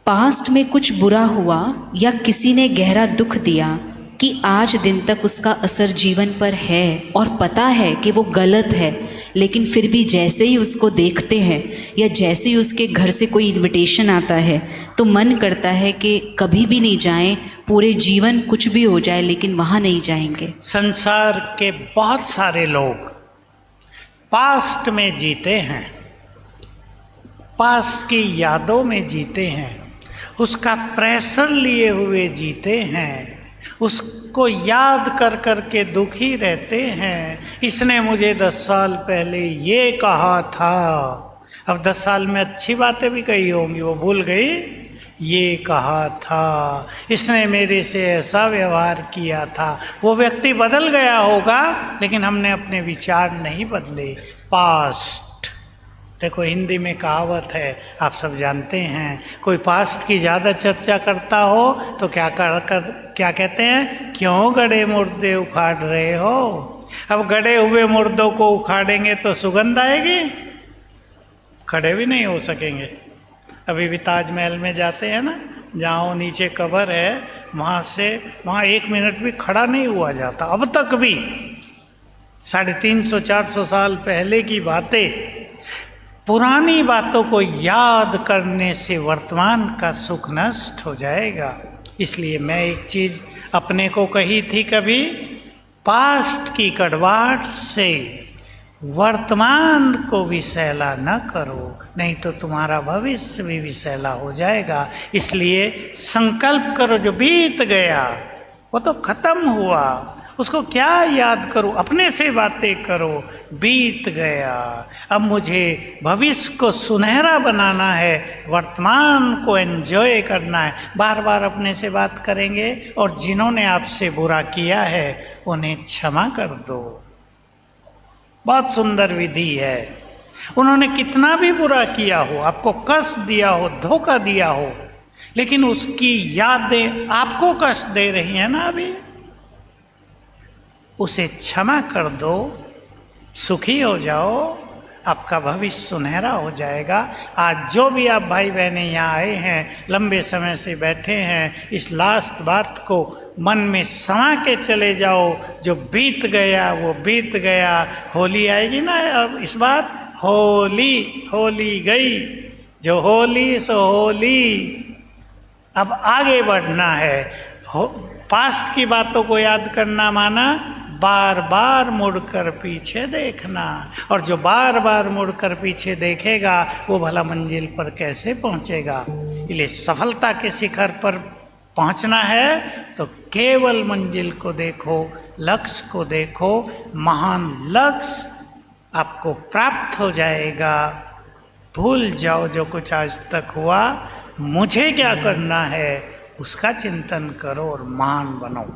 Past में कुछ बुरा हुआ या किसी ने गहरा दुख दिया कि आज दिन तक उसका असर जीवन पर है और पता है कि वो गलत है, लेकिन फिर भी जैसे ही उसको देखते हैं या जैसे ही उसके घर से कोई इनविटेशन आता है तो मन करता है कि कभी भी नहीं जाएं, पूरे जीवन कुछ भी हो जाए लेकिन वहाँ नहीं जाएंगे। संसार के बहुत सारे लोग पास्ट में जीते हैं, पास्ट की यादों में जीते हैं, उसका प्रेशर लिए हुए जीते हैं, उसको याद कर कर के दुखी रहते हैं। इसने मुझे 10 साल पहले ये कहा था, अब 10 साल में अच्छी बातें भी कही होंगी, वो भूल गई। ये कहा था, इसने मेरे से ऐसा व्यवहार किया था। वो व्यक्ति बदल गया होगा लेकिन हमने अपने विचार नहीं बदले। पास्ट, देखो हिंदी में कहावत है, आप सब जानते हैं, कोई पास्ट की ज़्यादा चर्चा करता हो तो क्या कहते हैं, क्यों गड़े मुर्दे उखाड़ रहे हो। अब गड़े हुए मुर्दों को उखाड़ेंगे तो सुगंध आएगी, खड़े भी नहीं हो सकेंगे। अभी भी ताजमहल में जाते हैं ना, जहाँ नीचे कब्र है, वहाँ 1 मिनट भी खड़ा नहीं हुआ जाता अब तक भी। 350-400 साल पहले की बातें, पुरानी बातों को याद करने से वर्तमान का सुख नष्ट हो जाएगा। इसलिए मैं एक चीज़ अपने को कही थी कभी, पास्ट की कड़वाहट से वर्तमान को विषैला न करो, नहीं तो तुम्हारा भविष्य भी विषैला हो जाएगा। इसलिए संकल्प करो, जो बीत गया वो तो खत्म हुआ, उसको क्या याद करूं, अपने से बातें करो। बीत गया, अब मुझे भविष्य को सुनहरा बनाना है, वर्तमान को एंजॉय करना है। बार बार अपने से बात करेंगे और जिन्होंने आपसे बुरा किया है उन्हें क्षमा कर दो। बहुत सुंदर विधि है। उन्होंने कितना भी बुरा किया हो, आपको कष्ट दिया हो, धोखा दिया हो, लेकिन उसकी यादें आपको कष्ट दे रही हैं ना अभी, उसे क्षमा कर दो, सुखी हो जाओ, आपका भविष्य सुनहरा हो जाएगा। आज जो भी आप भाई बहनें यहाँ आए हैं, लंबे समय से बैठे हैं, इस लास्ट बात को मन में समा के चले जाओ। जो बीत गया वो बीत गया। होली आएगी ना अब इस बार, होली गई, जो होली सो होली। अब आगे बढ़ना है। पास्ट की बातों को याद करना माना बार बार मुड़कर पीछे देखना, और जो बार बार मुड़कर पीछे देखेगा वो भला मंजिल पर कैसे पहुंचेगा। इसलिए सफलता के शिखर पर पहुंचना है तो केवल मंजिल को देखो, लक्ष्य को देखो। महान लक्ष्य आपको प्राप्त हो जाएगा। भूल जाओ जो कुछ आज तक हुआ, मुझे क्या करना है उसका चिंतन करो और महान बनो।